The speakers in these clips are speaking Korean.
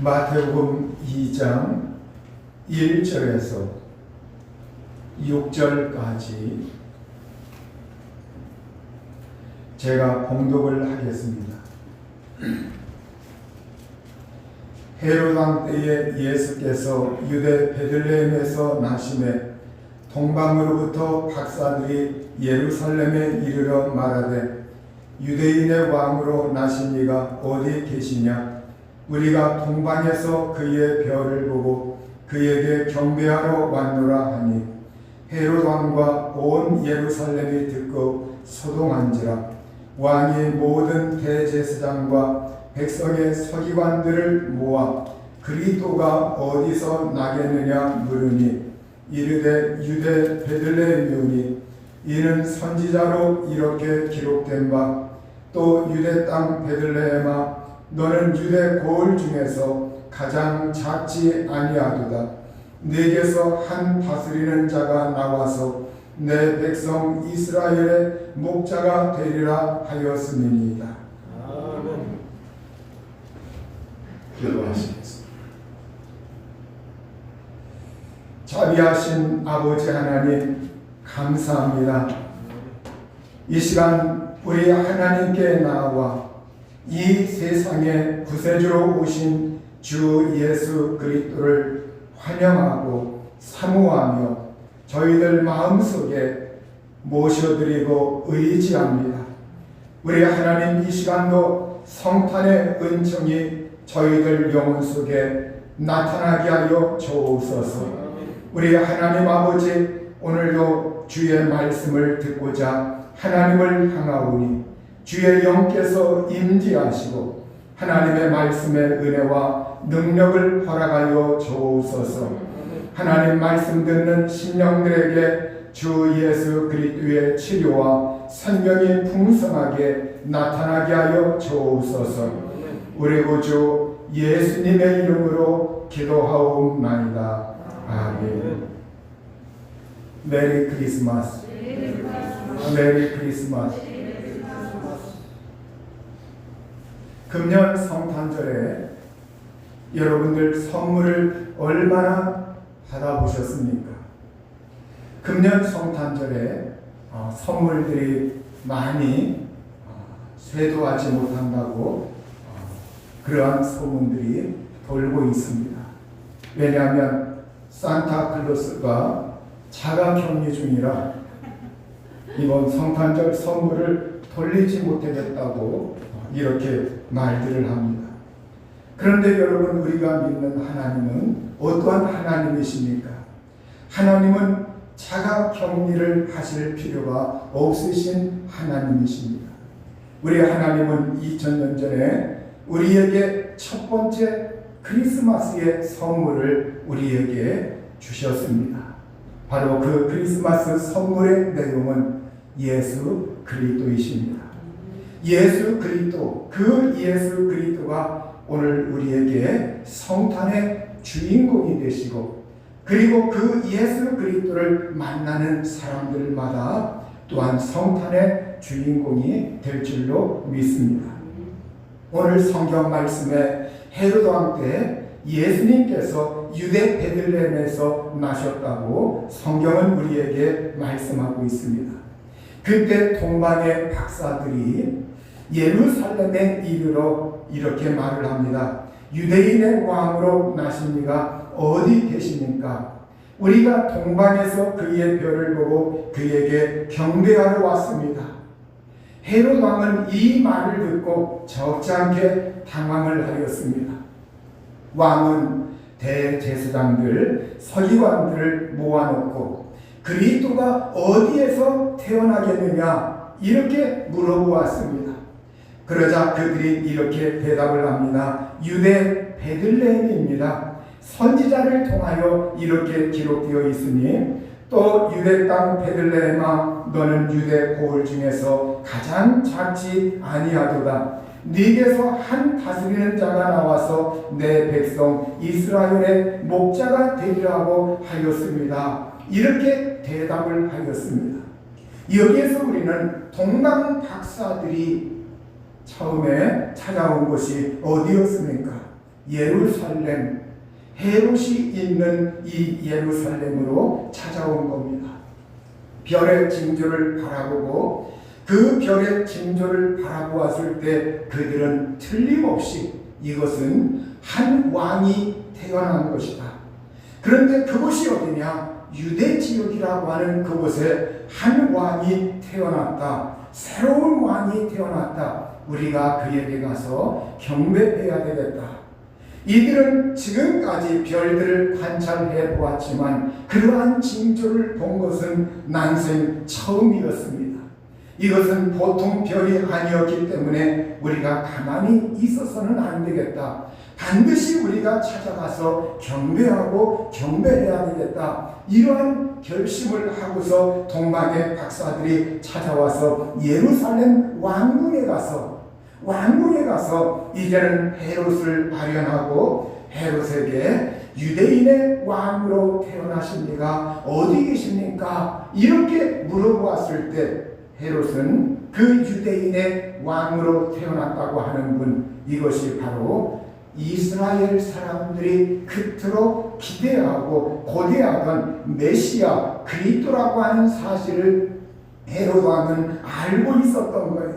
마태복음 2장 1절에서 6절까지 제가 봉독을 하겠습니다. 헤롯 왕 때에 예수께서 유대 베들레헴에서 나심에 동방으로부터 박사들이 예루살렘에 이르러 말하되 유대인의 왕으로 나신 이가 어디 계시냐? 우리가 동방에서 그의 별을 보고 그에게 경배하러 왔노라 하니 헤롯 왕과 온 예루살렘이 듣고 소동한지라. 왕이 모든 대제사장과 백성의 서기관들을 모아 그리스도가 어디서 나겠느냐 물으니 이르되 유대 베들레헴이오니 이는 선지자로 이렇게 기록된 바 또 유대 땅 베들레헴아 너는 유대 고을 중에서 가장 작지 아니하도다. 네게서 한 다스리는 자가 나와서 내 백성 이스라엘의 목자가 되리라 하였음이니이다. 아멘. 기도하시겠습니다. 자비하신 아버지 하나님 감사합니다. 이 시간 우리 하나님께 나와 이 세상에 구세주로 오신 주 예수 그리스도를 환영하고 사모하며 저희들 마음속에 모셔드리고 의지합니다. 우리 하나님 이 시간도 성탄의 은총이 저희들 영혼 속에 나타나게 하여 주옵소서. 우리 하나님 아버지 오늘도 주의 말씀을 듣고자 하나님을 향하오니 주의 영께서 임재하시고 하나님의 말씀의 은혜와 능력을 허락하여 주옵소서. 하나님 말씀 듣는 심령들에게 주 예수 그리스도의 치료와 생명이 풍성하게 나타나게 하여 주옵소서. 우리 구주 예수님의 이름으로 기도하옵나이다. 아멘. 메리 크리스마스. 메리 크리스마스. 금년 성탄절에 여러분들 선물을 얼마나 받아보셨습니까? 금년 성탄절에 선물들이 많이 쇄도하지 못한다고 그러한 소문들이 돌고 있습니다. 왜냐하면 산타클로스가 자가격리 중이라 이번 성탄절 선물을 돌리지 못하겠다고 이렇게 말들을 합니다. 그런데 여러분 우리가 믿는 하나님은 어떠한 하나님이십니까? 하나님은 자가격리를 하실 필요가 없으신 하나님이십니다. 우리 하나님은 2000년 전에 우리에게 첫 번째 크리스마스의 선물을 우리에게 주셨습니다. 바로 그 크리스마스 선물의 내용은 예수 그리스도이십니다. 예수 그리스도, 그 예수 그리스도가 오늘 우리에게 성탄의 주인공이 되시고 그리고 그 예수 그리스도를 만나는 사람들마다 또한 성탄의 주인공이 될 줄로 믿습니다. 오늘 성경 말씀에 헤롯 왕 때 예수님께서 유대 베들레헴에서 나셨다고 성경은 우리에게 말씀하고 있습니다. 그때 동방의 박사들이 예루살렘에 이르러 이렇게 말을 합니다. 유대인의 왕으로 나신 이가 어디 계십니까? 우리가 동방에서 그의 별을 보고 그에게 경배하러 왔습니다. 헤롯 왕은 이 말을 듣고 적지 않게 당황을 하였습니다. 왕은 대제사장들, 서기관들을 모아놓고 그리스도가 어디에서 태어나겠느냐 이렇게 물어보았습니다. 그러자 그들이 이렇게 대답을 합니다. 유대 베들레헴입니다. 선지자를 통하여 이렇게 기록되어 있으니 또 유대 땅 베들레헴아 너는 유대 고을 중에서 가장 작지 아니하도다. 네게서 한 다스리는 자가 나와서 내 백성 이스라엘의 목자가 되리라고 하였습니다. 이렇게 대답을 하였습니다. 여기에서 우리는 동방 박사들이 처음에 찾아온 곳이 어디였습니까? 예루살렘, 헤롯이 있는 이 예루살렘으로 찾아온 겁니다. 별의 징조를 바라보고 그 별의 징조를 바라보았을 때 그들은 틀림없이 이것은 한 왕이 태어난 것이다. 그런데 그곳이 어디냐? 유대 지역이라고 하는 그곳에 한 왕이 태어났다. 새로운 왕이 태어났다. 우리가 그에게 가서 경배해야 되겠다. 이들은 지금까지 별들을 관찰해 보았지만 그러한 징조를 본 것은 난생 처음이었습니다. 이것은 보통 별이 아니었기 때문에 우리가 가만히 있어서는 안 되겠다. 반드시 우리가 찾아가서 경배하고 경배해야 되겠다. 이러한 결심을 하고서 동방의 박사들이 찾아와서 예루살렘 왕궁에 가서 이제는 헤롯을 발견하고 헤롯에게 유대인의 왕으로 태어나십니까? 어디 계십니까? 이렇게 물어보았을 때 헤롯은 그 유대인의 왕으로 태어났다고 하는 분, 이것이 바로 이스라엘 사람들이 그토록 기대하고 고대하던 메시아 그리스도라고 하는 사실을 헤롯 왕은 알고 있었던 거예요.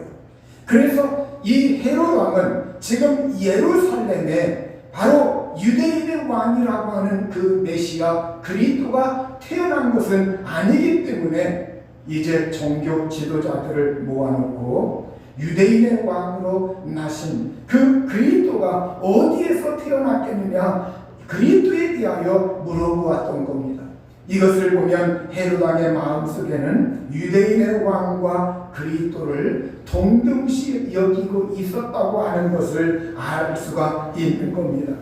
그래서 이 헤롯 왕은 지금 예루살렘에 바로 유대인의 왕이라고 하는 그 메시아 그리스도가 태어난 것은 아니기 때문에 이제 종교 지도자들을 모아놓고 유대인의 왕으로 나신 그 그리스도가 어디에서 태어났겠느냐, 그리스도에 대하여 물어보았던 겁니다. 이것을 보면 헤롯 왕의 마음속에는 유대인의 왕과 그리스도를 동등시 여기고 있었다고 하는 것을 알 수가 있는 겁니다.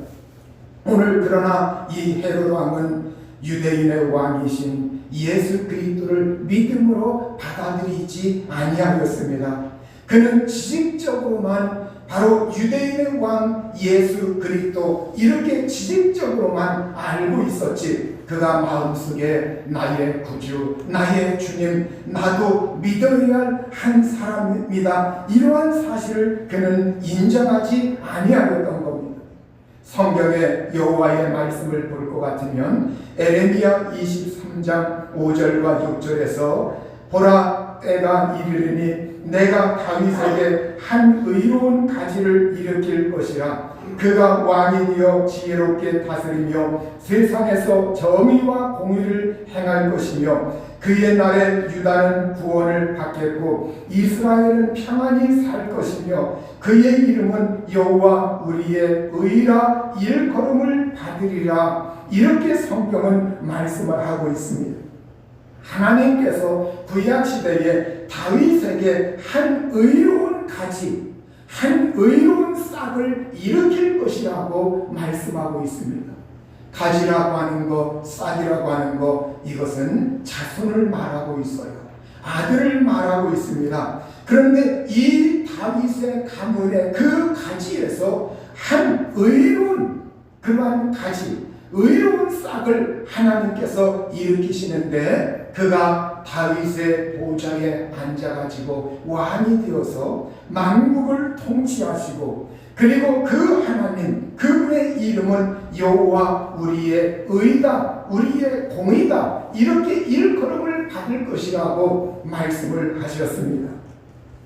오늘 그러나 이 헤롯 왕은 유대인의 왕이신 예수 그리스도를 믿음으로 받아들이지 아니하였습니다. 그는 지식적으로만 바로 유대인의 왕 예수 그리스도 이렇게 지식적으로만 알고 있었지, 그가 마음속에 나의 구주, 나의 주님, 나도 믿어야 할 한 사람입니다, 이러한 사실을 그는 인정하지 아니하였던 겁니다. 성경의 여호와의 말씀을 볼 것 같으면 에레미야 23장 5절과 6절에서 보라, 때가 이르리니 내가 다윗에게 한 의로운 가지를 일으킬 것이라. 그가 왕이 되어 지혜롭게 다스리며 세상에서 정의와 공의를 행할 것이며 그의 날에 유다는 구원을 받겠고 이스라엘은 평안히 살 것이며 그의 이름은 여호와 우리의 의라 일컬음을 받으리라. 이렇게 성경은 말씀을 하고 있습니다. 하나님께서 구약시대에 다윗에게 한 의로운 가지, 한 의로운 싹을 일으킬 것이라고 말씀하고 있습니다. 가지라고 하는 것, 싹이라고 하는 것, 이것은 자손을 말하고 있어요. 아들을 말하고 있습니다. 그런데 이 다윗의 가문의 그 가지에서 한 의로운 그러한 가지, 의로운 싹을 하나님께서 일으키시는데 그가 다윗의 보좌에 앉아가지고 왕이 되어서 만국을 통치하시고, 그리고 그 하나님, 그분의 이름은 여호와 우리의 의다, 우리의 공의다, 이렇게 일컬음을 받을 것이라고 말씀을 하셨습니다.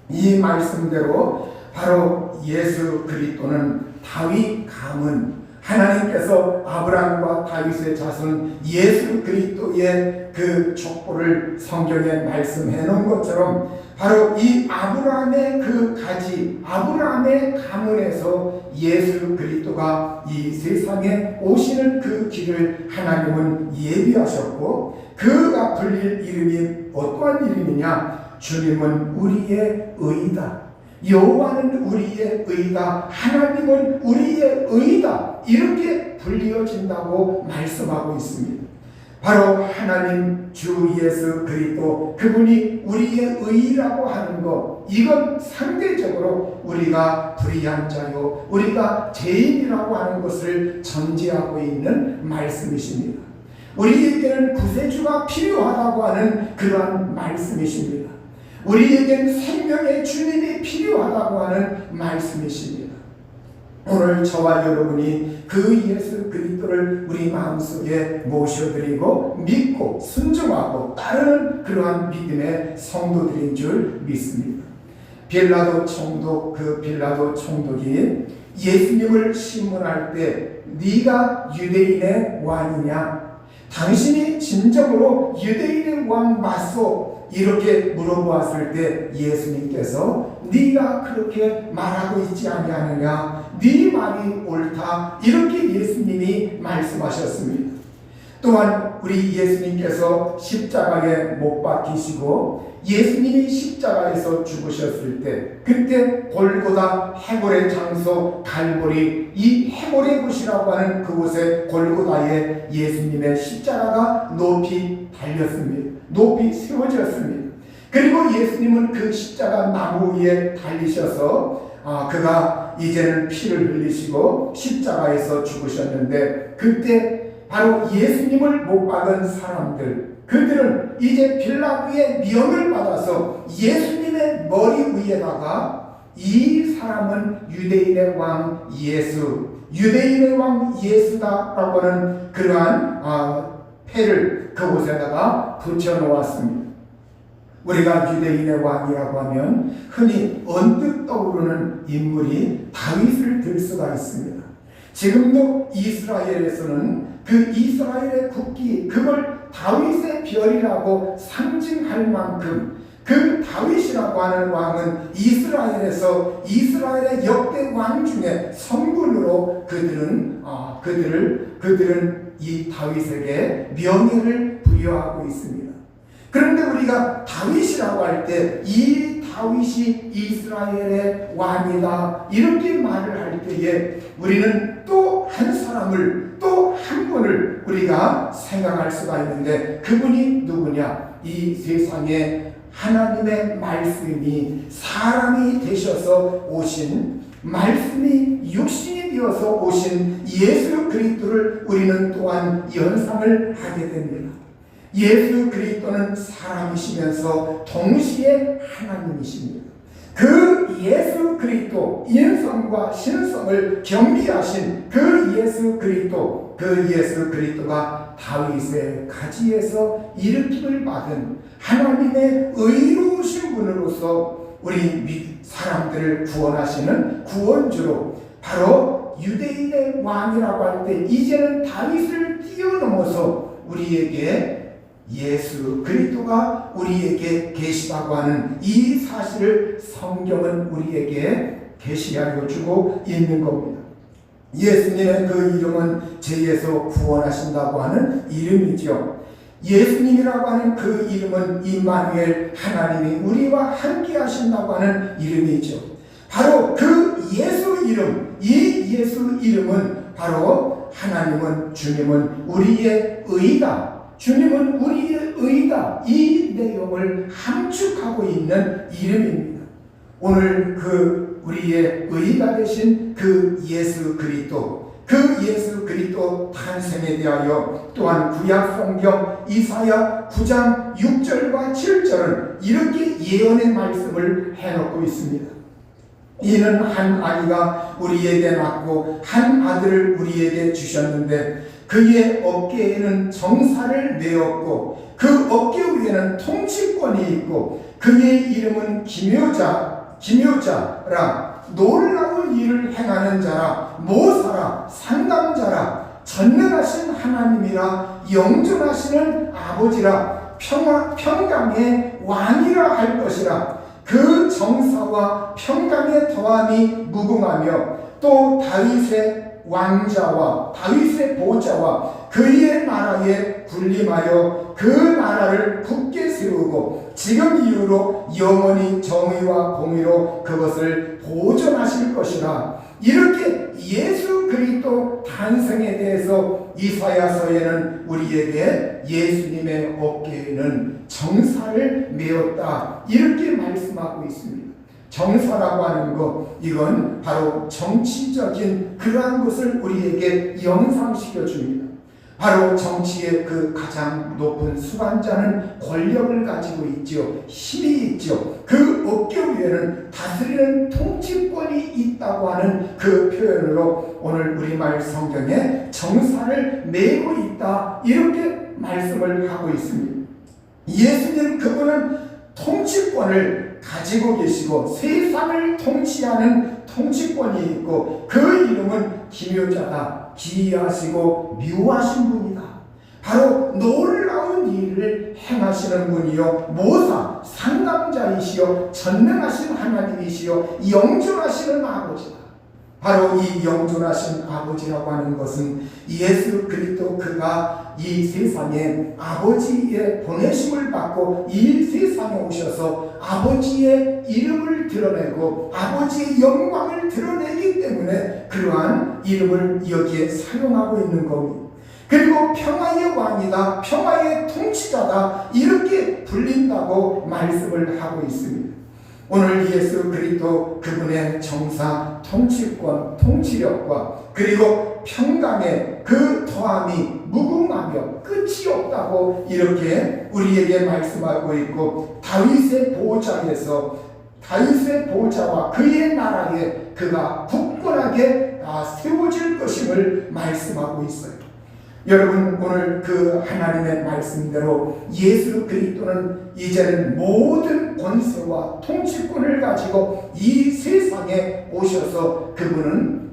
이 말씀대로 바로 예수 그리스도는 다윗 가문, 하나님께서 아브라함과 다윗의 자손 예수 그리스도의 그 족보를 성경에 말씀해 놓은 것처럼 바로 이 아브라함의 그 가지, 아브라함의 가문에서 예수 그리스도가 이 세상에 오시는 그 길을 하나님은 예비하셨고, 그가 불릴 이름이 어떠한 이름이냐? 주님은 우리의 의다, 여호와는 우리의 의다, 하나님은 우리의 의다, 이렇게 불리어진다고 말씀하고 있습니다. 바로 하나님 주 예수 그리스도, 그분이 우리의 의라고 하는 것, 이건 상대적으로 우리가 불의한 자요, 우리가 죄인이라고 하는 것을 전제하고 있는 말씀이십니다. 우리에게는 구세주가 필요하다고 하는 그러한 말씀이십니다. 우리에게는 생명의 주님이 필요하다고 하는 말씀이십니다. 오늘 저와 여러분이 그 예수 그리스도를 우리 마음속에 모셔드리고 믿고 순종하고 따르는 그러한 믿음의 성도들인 줄 믿습니다. 빌라도 총독, 그 빌라도 총독이 예수님을 신문할 때 네가 유대인의 왕이냐? 당신이 진정으로 유대인의 왕 맞소? 이렇게 물어보았을 때 예수님께서 네가 그렇게 말하고 있지 아니하느냐? 네 말이 옳다. 이렇게 예수님이 말씀하셨습니다. 또한 우리 예수님께서 십자가에 못 박히시고 예수님이 십자가에서 죽으셨을 때 그때 골고다 해골의 장소 갈보리, 이 해골의 곳이라고 하는 그곳에 골고다에 예수님의 십자가가 높이 달렸습니다. 높이 세워졌습니다. 그리고 예수님은 그 십자가 나무 위에 달리셔서 그가 이제는 피를 흘리시고 십자가에서 죽으셨는데 그때 바로 예수님을 못 박은 사람들, 그들은 이제 빌라도의 명을 받아서 예수님의 머리 위에다가 이 사람은 유대인의 왕 예수, 유대인의 왕 예수다라고 하는 그러한 패를 그곳에다가 붙여놓았습니다. 우리가 유대인의 왕이라고 하면 흔히 언뜻 떠오르는 인물이 다윗을 들 수가 있습니다. 지금도 이스라엘에서는 그 이스라엘의 국기, 그걸 다윗의 별이라고 상징할 만큼 그 다윗이라고 하는 왕은 이스라엘에서 이스라엘의 역대 왕 중에 성군으로 그들은 이 다윗에게 명예를 부여하고 있습니다. 그런데 우리가 다윗이라고 할 때 이 다윗이 이스라엘의 왕이다 이렇게 말을 할 때에 우리는 또 한 사람을 또 한 분을 우리가 생각할 수가 있는데 그분이 누구냐? 이 세상에 하나님의 말씀이 사람이 되셔서 오신, 말씀이 육신이 되어서 오신 예수 그리스도를 우리는 또한 연상을 하게 됩니다. 예수 그리스도는 사람이시면서 동시에 하나님이십니다. 그 예수 그리스도, 인성과 신성을 겸비하신 그 예수 그리스도가 다윗의 가지에서 일으킴을 받은 하나님의 의로우신 분으로서 우리 사람들을 구원하시는 구원주로 바로 유대인의 왕이라고 할 때 이제는 다윗을 뛰어넘어서 우리에게 예수 그리스도가 우리에게 계시다고 하는 이 사실을 성경은 우리에게 계시하여 주고 있는 겁니다. 예수님의 그 이름은 죄에서 구원하신다고 하는 이름이죠. 예수님이라고 하는 그 이름은 임마누엘, 하나님이 우리와 함께 하신다고 하는 이름이죠. 바로 그 예수 이름, 이 예수 이름은 바로 하나님은, 주님은 우리의 의다, 주님은 우리의 의다, 이 내용을 함축하고 있는 이름입니다. 오늘 그 우리의 의가 되신 그 예수 그리스도, 그 예수 그리스도 탄생에 대하여 또한 구약 성경 이사야 9장 6절과 7절은 이렇게 예언의 말씀을 해놓고 있습니다. 이는 한 아기가 우리에게 낳고 한 아들을 우리에게 주셨는데 그의 어깨에는 정사를 메었고 그 어깨 위에는 통치권이 있고 그의 이름은 기묘자라, 놀라운 일을 행하는 자라, 모사라, 상담자라, 전능하신 하나님이라, 영존하시는 아버지라, 평강의 왕이라 할 것이라. 그 정사와 평강의 더함이 무궁하며 또 다윗의 왕자와 다윗의 보좌와 그의 나라에 군림하여 그 나라를 굳게 세우고 지금 이후로 영원히 정의와 공의로 그것을 보존하실 것이라. 이렇게 예수 그리스도 탄생에 대해서 이사야서에는 우리에게 예수님의 어깨에는 정사를 메었다 이렇게 말씀하고 있습니다. 정사라고 하는 것, 이건 바로 정치적인 그러한 것을 우리에게 연상시켜 줍니다. 바로 정치의 그 가장 높은 수반자는 권력을 가지고 있지요. 힘이 있지요. 그 어깨 위에는 다스리는 통치권이 있다고 하는 그 표현으로 오늘 우리말 성경에 정사를 메고 있다, 이렇게 말씀을 하고 있습니다. 예수님 그분은 통치권을 가지고 계시고 세상을 통치하는 통치권이 있고 그 이름은 기묘자다. 기이하시고 묘하신 분이다. 바로 놀라운 일을 행하시는 분이요, 모사 상담자이시요, 전능하신 하나님이시요, 영존하시는 아버지다. 바로 이 영존하신 아버지라고 하는 것은 예수 그리스도 그가 이 세상에 아버지의 보내심을 받고 이 세상에 오셔서 아버지의 이름을 드러내고 아버지의 영광을 드러내기 때문에 그러한 이름을 여기에 사용하고 있는 겁니다. 그리고 평화의 왕이다, 평화의 통치자다, 이렇게 불린다고 말씀을 하고 있습니다. 오늘 예수 그리스도 그분의 정사, 통치권, 통치력과 그리고 평강의 그 더함이 무궁하며 끝이 없다고 이렇게 우리에게 말씀하고 있고, 다윗의 보좌에서 다윗의 보좌와 그의 나라에 그가 굳건하게 세워질 것임을 말씀하고 있어요. 여러분, 오늘 그 하나님의 말씀대로 예수 그리스도는 이제는 모든 권세와 통치권을 가지고 이 세상에 오셔서 그분은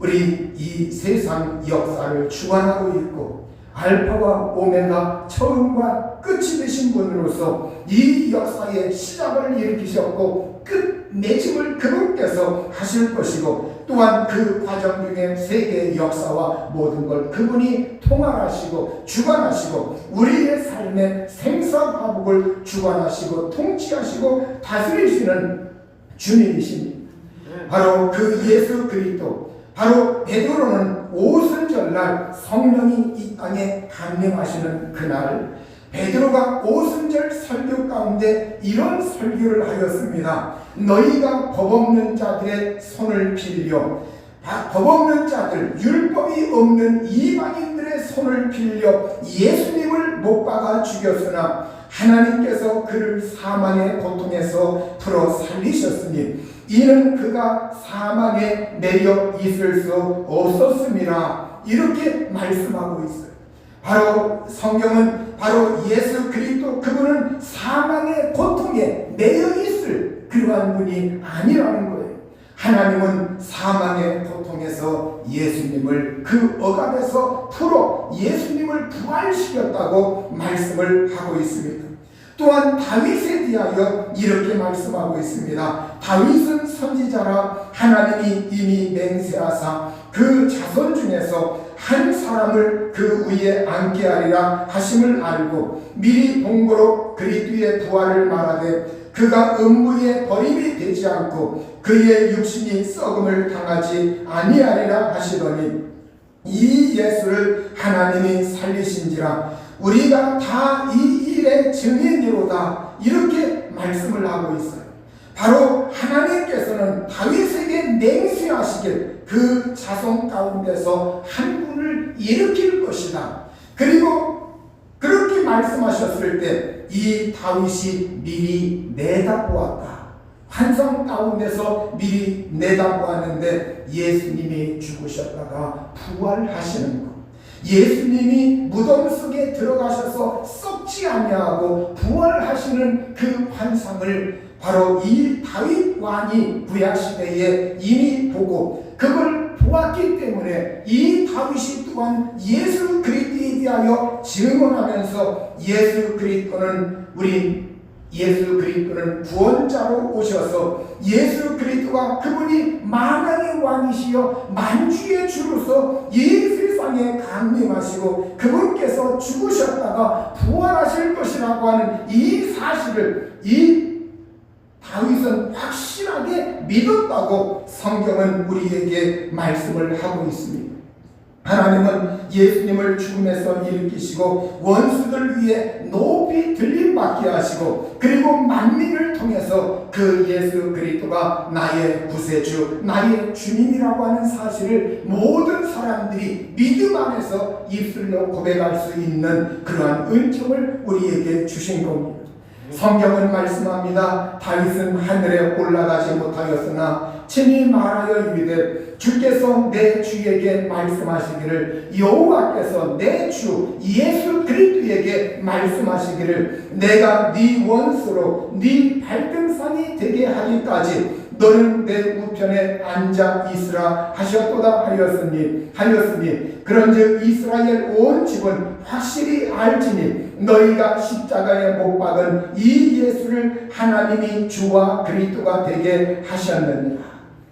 우리 이 세상 역사를 주관하고 있고 알파와 오메가 처음과 끝이 되신 분으로서 이 역사의 시작을 일으키셨고 끝 맺음을 그분께서 하실 것이고, 또한 그 과정 중에 세계의 역사와 모든 걸 그분이 통할하시고 주관하시고 우리의 삶의 생사화복을 주관하시고 통치하시고 다스리시는 주님이십니다. 바로 그 예수 그리스도, 바로 베드로는 오순절날 성령이 이 땅에 강림하시는 그날 베드로가 오순절 설교 가운데 이런 설교를 하였습니다. 너희가 법 없는 자들의 손을 빌려, 법 없는 자들, 율법이 없는 이방인들의 손을 빌려 예수님을 못 박아 죽였으나 하나님께서 그를 사망의 고통에서 풀어 살리셨으니 이는 그가 사망에 매여 있을 수 없었습니다. 이렇게 말씀하고 있어요. 바로 성경은 바로 예수 그리스도 그분은 사망의 고통에 매여 있을 그러한 분이 아니라는 거예요. 하나님은 사망의 고통에서 예수님을 그 억압에서 풀어 예수님을 부활시켰다고 말씀을 하고 있습니다. 또한 다윗에 대하여 이렇게 말씀하고 있습니다. 다윗은 선지자라 하나님이 이미 맹세하사 그 자손 중에서 한 사람을 그 위에 앉게 하리라 하심을 알고 미리 본고로 그리스도의 부활을 말하되 그가 음부에 버림이 되지 않고 그의 육신이 썩음을 당하지 아니하리라 하시더니 이 예수를 하나님이 살리신지라 우리가 다 이 일의 증인이로다, 이렇게 말씀을 하고 있어요. 바로 하나님께서는 다윗에게 맹세하시길 그 자손 가운데서 한 분을 일으킬 것이다. 그리고 그렇게 말씀하셨을 때 이 다윗이 미리 내다보았다. 환상 가운데서 미리 내다보았는데 예수님이 죽으셨다가 부활하시는 것, 예수님이 무덤 속에 들어가셔서 썩지 아니하고 부활하시는 그 환상을 바로 이 다윗 왕이 구약시대에 이미 보고 그걸 보았기 때문에 이 다윗이 또한 예수 그리스도에 대하여 증언하면서 예수 그리스도는 구원자로 오셔서 예수 그리스도가 그분이 만왕의 왕이시여 만주의 주로서 이 세상에 강림하시고 그분께서 죽으셨다가 부활하실 것이라고 하는 이 사실을 이 다윗은 확실하게 믿었다고 성경은 우리에게 말씀을 하고 있습니다. 하나님은 예수님을 죽음에서 일으키시고 원수들 위에 높이 들림받게 하시고 그리고 만민을 통해서 그 예수 그리스도가 나의 구세주, 나의 주님이라고 하는 사실을 모든 사람들이 자녀들이 믿음 안에서 입술로 고백할 수 있는 그러한 은총을 우리에게 주신 겁니다. 성경은 말씀합니다. 다윗은 하늘에 올라가지 못하였으나 친히 말하여 이르되 주께서 내 주에게 말씀하시기를 여호와께서 내 주 예수 그리스도에게 말씀하시기를 내가 네 원수로 네 발등상이 되게 하기까지 너는 내 우편에 앉아 있으라 하셨도다 하였으니 그런즉 이스라엘 온 집은 확실히 알지니 너희가 십자가에 못 박은 이 예수를 하나님이 주와 그리스도가 되게 하셨느니라.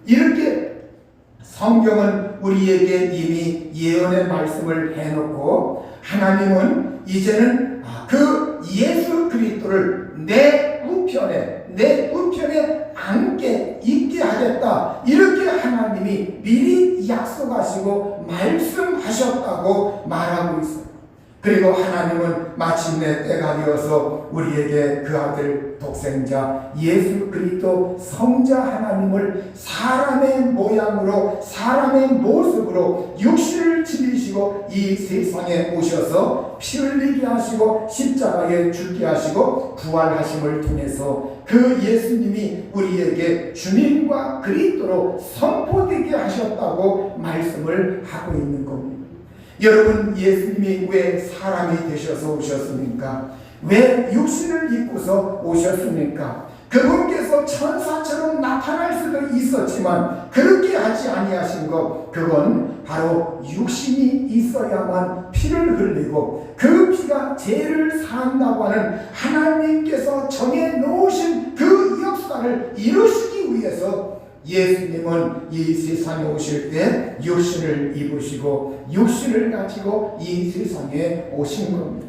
이렇게 성경은 우리에게 이미 예언의 말씀을 해놓고 하나님은 이제는 그 예수 그리스도를 내 우편에 앉게 있게 하겠다. 이렇게 하나님이 미리 약속하시고 말씀하셨다고 말하고 있어요. 그리고 하나님은 마침내 때가 되어서 우리에게 그 아들 독생자 예수 그리스도 성자 하나님을 사람의 모양으로 사람의 모습으로 육신을 지니시고 이 세상에 오셔서 피 흘리게 하시고 십자가에 죽게 하시고 부활하심을 통해서 그 예수님이 우리에게 주님과 그리스도로 선포되게 하셨다고 말씀을 하고 있는 겁니다. 여러분, 예수님이 왜 사람이 되셔서 오셨습니까? 왜 육신을 입고서 오셨습니까? 그분께서 천사처럼 나타날 수도 있었지만 그렇게 하지 아니하신 것, 그건 바로 육신이 있어야만 피를 흘리고 그 피가 죄를 사한다고 하는 하나님께서 정해놓으신 그 역사를 이루시기 위해서 예수님은 이 세상에 오실 때 육신을 입으시고 육신을 가지고 이 세상에 오신 겁니다.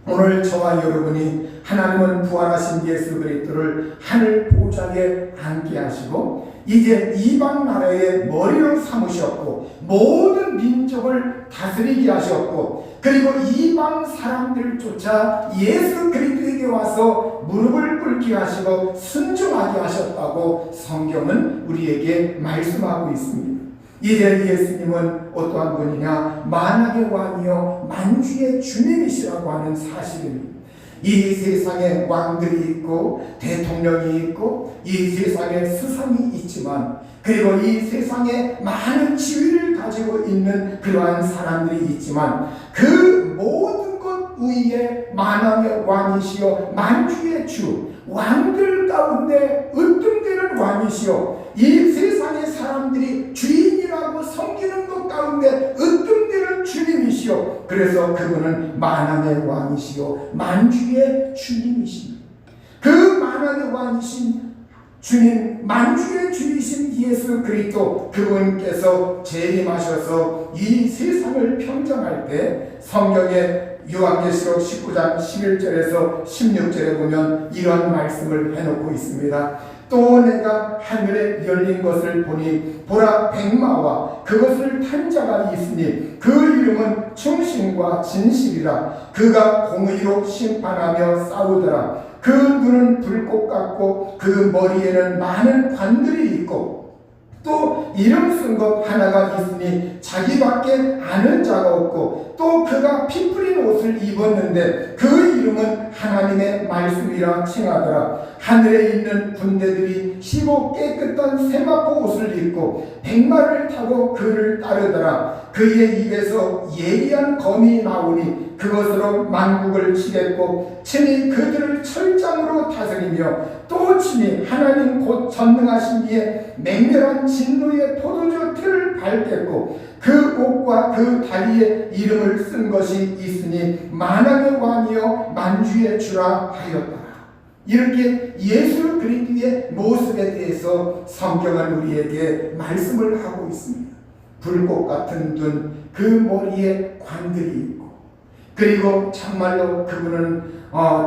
오늘 저와 여러분이 하나님은 부활하신 예수 그리스도를 하늘 보좌에 앉게 하시고 이제 이방 나라의 머리로 삼으셨고 모든 민족을 다스리게 하셨고 그리고 이방 사람들조차 예수 그리스도에게 와서 무릎을 꿇게 하시고 순종하게 하셨다고 성경은 우리에게 말씀하고 있습니다. 이제 예수님은 어떠한 분이냐? 만왕의 왕이요 만주의 주님이시라고 하는 사실입니다. 이 세상에 왕들이 있고 대통령이 있고 이 세상에 스승이 있지만 그리고 이 세상에 많은 지위를 가지고 있는 그러한 사람들이 있지만 그 모든 것 위에 만왕의 왕이시여 만주의 주 왕들 가운데 으뜸되는 왕이시여 이 세상의 사람들이 주인이라고 섬기는 것 가운데 으뜸되는 주님이시여 그래서 그분은 만왕의 왕이시여 만주의 주님이십니다. 그 만왕의 왕이신 주님, 만주의 주이신 예수 그리스도 그분께서 재림하셔서 이 세상을 평정할 때 성경에 요한계시록 19장 11절에서 16절에 보면 이런 말씀을 해놓고 있습니다. 또 내가 하늘에 열린 것을 보니 보라 백마와 그것을 탄 자가 있으니 그 이름은 충신과 진실이라. 그가 공의로 심판하며 싸우더라. 그 눈은 불꽃 같고 그 머리에는 많은 관들이 있고 또 이름 쓴 것 하나가 있으니 자기밖에 아는 자가 없고 또 그가 피 뿌린 옷을 입었는데 그 이름은 하나님의 말씀이라 칭하더라. 하늘에 있는 군대들이 시고 깨끗한 세마포 옷을 입고 백마를 타고 그를 따르더라. 그의 입에서 예리한 검이 나오니 그것으로 만국을 치겠고 친히 그들을 철장으로 다스리며 또 친히 하나님 곧 전능하신 이의 맹렬한 진노의 포도주 틀을 밟겠고 그 옷과 그 다리에 이름을 쓴 것이 있으니 만왕의 왕이여 만주의 주라 하였다. 이렇게 예수 그리스도의 모습에 대해서 성경은 우리에게 말씀을 하고 있습니다. 불꽃 같은 눈, 그 머리에 관들이 있고 그리고 정말로 그분은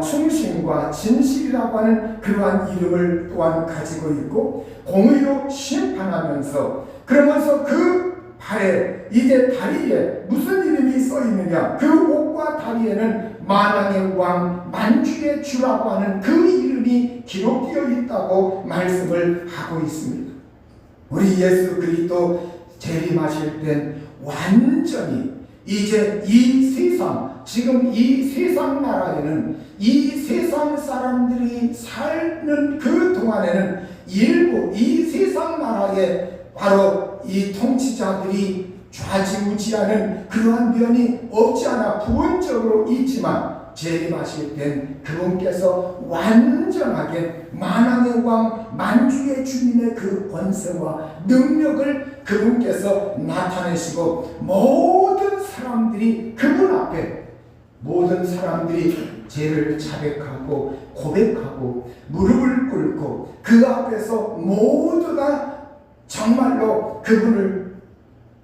충신과 진실이라고 하는 그러한 이름을 또한 가지고 있고 공의로 심판하면서 그러면서 그 발에 이제 다리에 무슨 이름이 써 있느냐? 그 옷과 다리에는 만왕의 왕 만주의 주라고 하는 그 이름이 기록되어 있다고 말씀을 하고 있습니다. 우리 예수 그리스도 재림하실 땐 완전히 이제 이 세상, 지금 이 세상 나라에는 이 세상 사람들이 사는 그 동안에는 일부 이 세상 나라에 바로 이 통치자들이 좌지우지하는 그러한 면이 없지 않아 부분적으로 있지만, 재림하실 땐 그분께서 완전하게 만왕의 왕 만주의 주님의 그 권세와 능력을 그분께서 나타내시고, 모든 사람들이 그분 앞에, 모든 사람들이 죄를 자백하고 고백하고 무릎을 꿇고 그 앞에서 모두가 정말로 그분을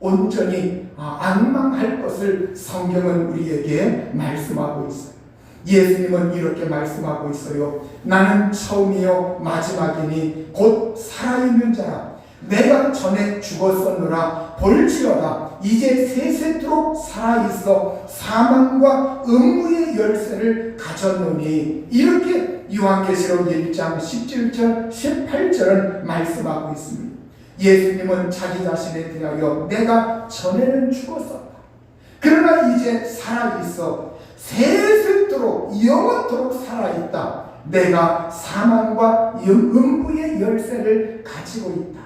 온전히 앙망할 것을 성경은 우리에게 말씀하고 있어요. 예수님은 이렇게 말씀하고 있어요. 나는 처음이요 마지막이니 곧 살아있는 자라. 내가 전에 죽었었노라. 볼지어다 이제 세세토록 살아있어 사망과 음부의 열쇠를 가졌노니. 이렇게 요한계시록 1장 17절 18절은 말씀하고 있습니다. 예수님은 자기 자신에 대하여 내가 전에는 죽었었다. 그러나 이제 살아있어 세세토록 영원토록 살아있다. 내가 사망과 음부의 열쇠를 가지고 있다.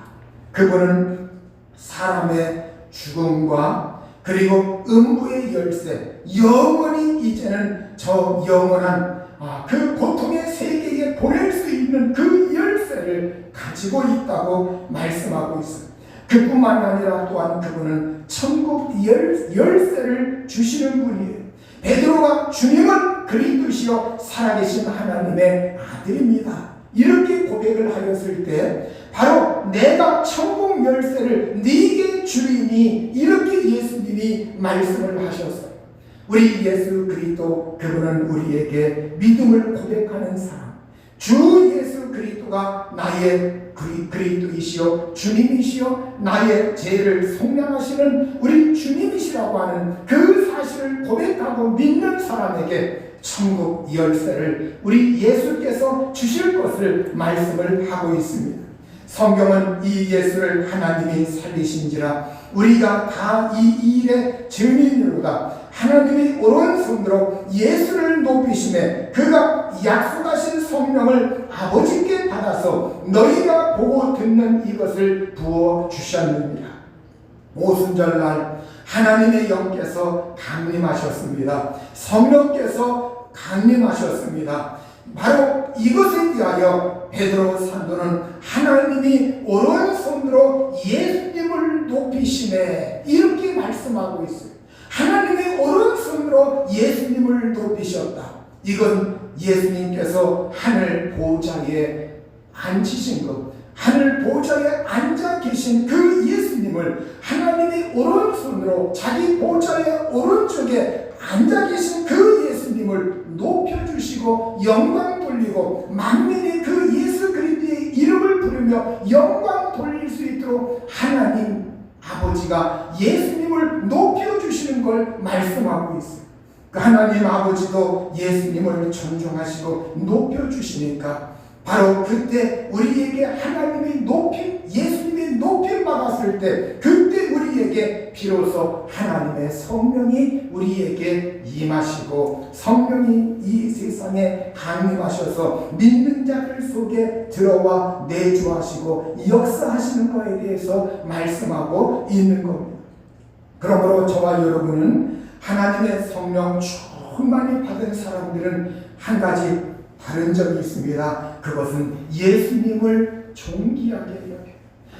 그분은 사람의 죽음과 그리고 음부의 열쇠, 영원히 이제는 저 영원한 그 고통의 세계에 보낼 수 있는 그 열쇠를 가지고 있다고 말씀하고 있습니다. 그뿐만 아니라 또한 그분은 천국 열쇠를 주시는 분이에요. 베드로가 주님은 그리스도시요 살아계신 하나님의 아들입니다. 이렇게 고백을 하였을 때 바로 내가 천국 열쇠를 네게 주리니, 이렇게 예수님이 말씀을 하셨어요. 우리 예수 그리스도, 그분은 우리에게 믿음을 고백하는 사람, 주 예수 그리스도가 나의 그리스도이시요 주님이시요 나의 죄를 속량하시는 우리 주님이시라고 하는 그 사실을 고백하고 믿는 사람에게 천국 열쇠를 우리 예수께서 주실 것을 말씀을 하고 있습니다. 성경은 이 예수를 하나님이 살리신지라 우리가 다 이 일의 증인으로다. 하나님이 오른손으로 예수를 높이심에 그가 약속하신 성령을 아버지께 받아서 너희가 보고 듣는 이것을 부어주셨느니라. 오순절날 하나님의 영께서 강림하셨습니다. 성령께서 강림하셨습니다. 바로 이것에 대하여 베드로 사도는 하나님이 오른손으로 예수님을 높이시네, 이렇게 말씀하고 있어요. 하나님이 오른손으로 예수님을 높이셨다. 이건 예수님께서 하늘 보좌에 앉으신 것, 하늘 보좌에 앉아 계신 그 예수님을 하나님이 오른손으로 자기 보좌의 오른쪽에 앉아 계신 그 예수님을 높여주시고 영광 돌리고 만민이 그 예수 그리스도의 이름을 부르며 영광 돌릴 수 있도록 하나님 아버지가 예수님을 높여주시는 걸 말씀하고 있어요. 그 하나님 아버지도 예수님을 존중하시고 높여주시니까 바로 그때 우리에게 하나님이 예수님이 높임 받았을 때, 그때 우리에게 비로소 하나님의 성령이 우리에게 임하시고 성령이 이 세상에 강림하셔서 믿는 자들 속에 들어와 내주하시고 역사하시는 것에 대해서 말씀하고 있는 겁니다. 그러므로 저와 여러분은 하나님의 성령 충만히 받은 사람들은 한 가지 다른 점이 있습니다. 그것은 예수님을 존귀하게 여겨요.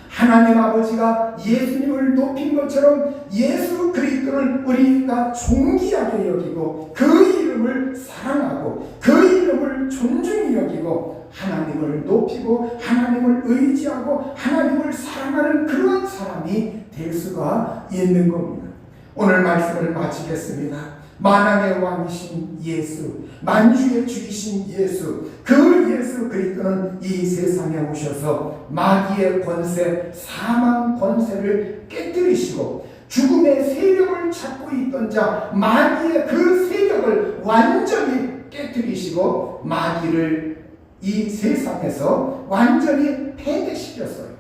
하나님 아버지가 예수님을 높인 것처럼 예수 그리스도를 우리가 존귀하게 여기고 그 이름을 사랑하고 그 이름을 존중히 여기고 하나님을 높이고 하나님을 의지하고 하나님을 사랑하는 그런 사람이 될 수가 있는 겁니다. 오늘 말씀을 마치겠습니다. 만왕의 왕이신 예수, 만주의 주이신 예수, 그 예수 그리스도는 이 세상에 오셔서 마귀의 권세, 사망 권세를 깨뜨리시고 죽음의 세력을 잡고 있던 자 마귀의 그 세력을 완전히 깨뜨리시고 마귀를 이 세상에서 완전히 폐기시켰어요.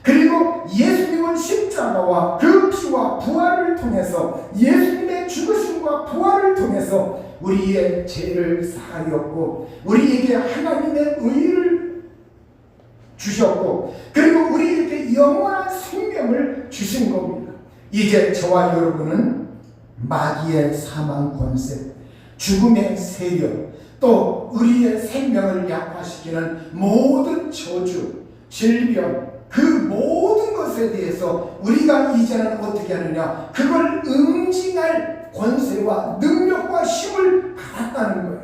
그리고 예수님은 십자가와 그 피와 부활을 통해서, 예수님의 죽으심과 부활을 통해서 우리의 죄를 사하였고 우리에게 하나님의 의를 주셨고 그리고 우리에게 영원한 생명을 주신 겁니다. 이제 저와 여러분은 마귀의 사망 권세, 죽음의 세력, 또 우리의 생명을 약화시키는 모든 저주, 질병, 그 모든 것에 대해서 우리가 이제는 어떻게 하느냐, 그걸 응징할 권세와 능력과 힘을 받았다는 거예요.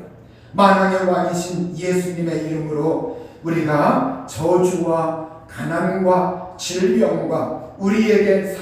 만왕의 왕이신 예수님의 이름으로 우리가 저주와 가난과 질병과 우리에게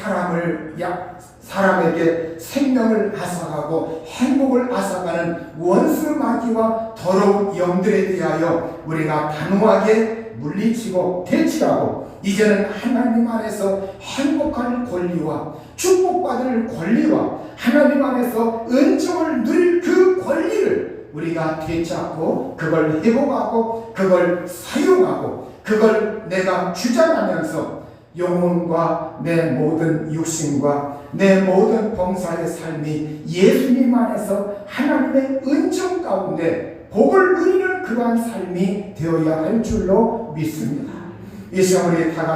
사람에게 생명을 앗아가고 행복을 앗아가는 원수 마귀와 더러운 영들에 대하여 우리가 단호하게 물리치고 대치하고 이제는 하나님 안에서 행복할 권리와 축복받을 권리와 하나님 안에서 은총을 누릴 그 권리를 우리가 되찾고 그걸 회복하고 그걸 사용하고 그걸 내가 주장하면서 영혼과 내 모든 육신과 내 모든 봉사의 삶이 예수님 안에서 하나님의 은총 가운데 복을 누리는 그러한 삶이 되어야 할 줄로 믿습니다. 이 시간 우리 다 같이